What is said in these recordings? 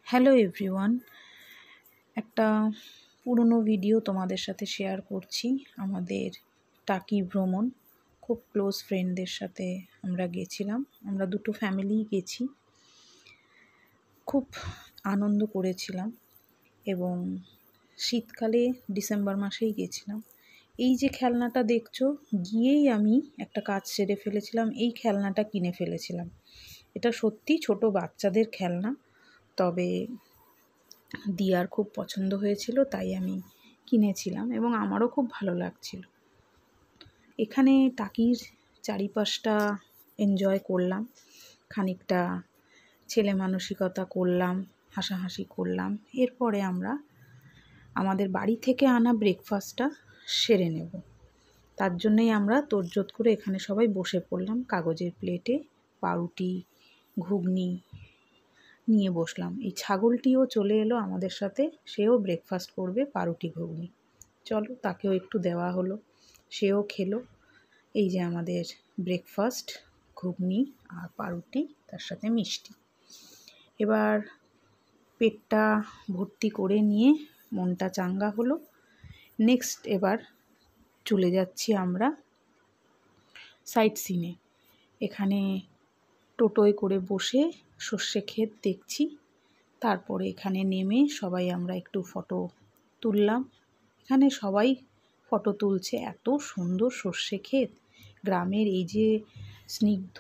Hello everyone, একটা পুরনো video তোমাদের সাথে শেয়ার করছি। আমাদের টাকি ভ্রমণ, খুব ক্লোজ ফ্রেন্ডদের সাথে আমরা গেছিলাম। আমরা দুটো ফ্যামিলিই গেছি, খুব আনন্দ করেছিলাম এবং শীতকালে ডিসেম্বর মাসেই গেছিলাম। এই যে খেলনাটা দেখছো, গিয়েই আমি একটা কাজ সেরে ফেলেছিলাম, এই খেলনাটা কিনে ফেলেছিলাম। এটা সত্যি ছোট বাচ্চাদের খেলনা, তবে দিয়ার খুব পছন্দ হয়েছিল তাই আমি কিনেছিলাম এবং আমারও খুব ভালো লাগছিল। এখানে টাকির চারিপাশটা এনজয় করলাম, খানিকটা ছেলে মানসিকতা করলাম, হাসাহাসি করলাম। এরপরে আমরা আমাদের বাড়ি থেকে আনা ব্রেকফাস্টটা সেরে নেব, তার জন্যই আমরা তোড়জোড় করে এখানে সবাই বসে পড়লাম। কাগজের প্লেটে পাউরুটি, ঘুগনি নিয়ে বসলাম। এই ছাগলটিও চলে এলো আমাদের সাথে, সেও ব্রেকফাস্ট করবে পাউরুটি ঘুগনি। চলো, তাকেও একটু দেওয়া হলো, সেও খেলো। এই যে আমাদের ব্রেকফাস্ট, ঘুগনি আর পাউরুটি, তার সাথে মিষ্টি। এবার পেটটা ভর্তি করে নিয়ে মনটা চাঙ্গা হলো। নেক্সট এবার চলে যাচ্ছি আমরা সাইট সিনে। এখানে টোটোয় করে বসে সর্ষে ক্ষেত দেখছি। তারপরে এখানে নেমে সবাই আমরা একটু ফটো তুললাম। এখানে সবাই ফটো তুলছে, এত সুন্দর সর্ষে ক্ষেত। গ্রামের এই যে স্নিগ্ধ,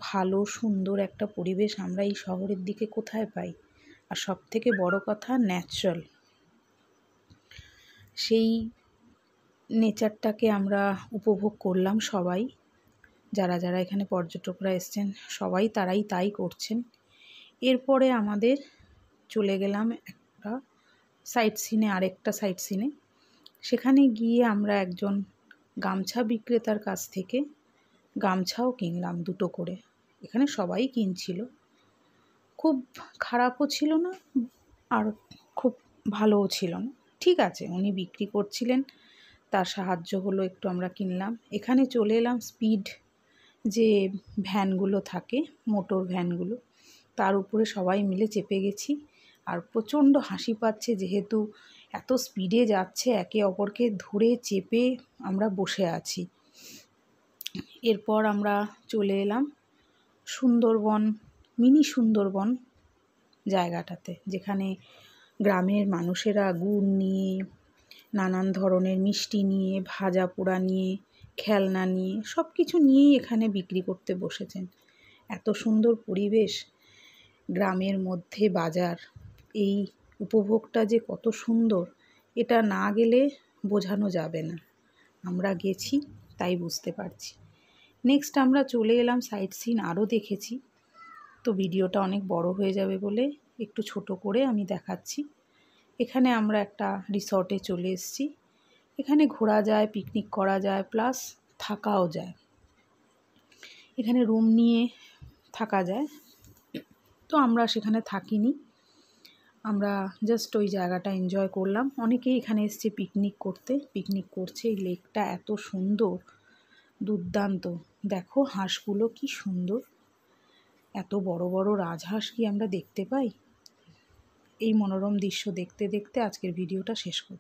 ভালো, সুন্দর একটা পরিবেশ আমরা এই শহরের দিকে কোথায় পাই? আর সবথেকে বড় কথা, ন্যাচারাল। সেই নেচারটাকে আমরা উপভোগ করলাম সবাই। যারা যারা এখানে পর্যটকরা এসছেন সবাই তারাই তাই করছেন। এরপরে আমাদের চলে গেলাম একটা সাইট সিনে, আরেকটা সাইট সিনে। সেখানে গিয়ে আমরা একজন গামছা বিক্রেতার কাছ থেকে গামছাও কিনলাম, দুটো করে। এখানে সবাই কিনছিল, খুব খারাপও ছিল না আর খুব ভালোও ছিল না, ঠিক আছে। উনি বিক্রি করছিলেন, তার সাহায্য হলো, একটু আমরা কিনলাম। এখানে চলে এলাম স্পিড যে ভ্যানগুলো থাকে, মোটর ভ্যানগুলো, তার উপরে সবাই মিলে চেপে গেছি। আর প্রচণ্ড হাসি পাচ্ছে, যেহেতু এত স্পিডে যাচ্ছে, একে অপরকে ধরে চেপে আমরা বসে আছি। এরপর আমরা চলে এলাম সুন্দরবন, মিনি সুন্দরবন জায়গাটাতে, যেখানে গ্রামের মানুষেরা গুড় নিয়ে, নানান ধরনের মিষ্টি নিয়ে, ভাজা পোড়া নিয়ে, খেলনা নিয়ে, সব কিছু নিয়েই এখানে বিক্রি করতে বসেছেন। এত সুন্দর পরিবেশ, গ্রামের মধ্যে বাজার, এই উপভোগটা যে কত সুন্দর, এটা না গেলে বোঝানো যাবে না। আমরা গেছি তাই বুঝতে পারছি। নেক্সট আমরা চলে এলাম সাইট সিন, আরও দেখেছি, তো ভিডিওটা অনেক বড় হয়ে যাবে বলে একটু ছোট করে আমি দেখাচ্ছি। এখানে আমরা একটা রিসর্টে চলে এসেছি। এখানে ঘোরা যায়, পিকনিক করা যায়, প্লাস থাকাও যায়। এখানে রুম নিয়ে থাকা যায়, তো আমরা সেখানে থাকিনি, আমরা জাস্ট ওই জায়গাটা এনজয় করলাম। অনেকেই এখানে এসছে পিকনিক করতে, পিকনিক করছে। এই লেকটা এত সুন্দর, দুর্দান্ত। দেখো হাঁসগুলো কি সুন্দর, এত বড় বড় রাজহাঁস কি আমরা দেখতে পাই? এই মনোরম দৃশ্য দেখতে দেখতে আজকের ভিডিওটা শেষ করছি।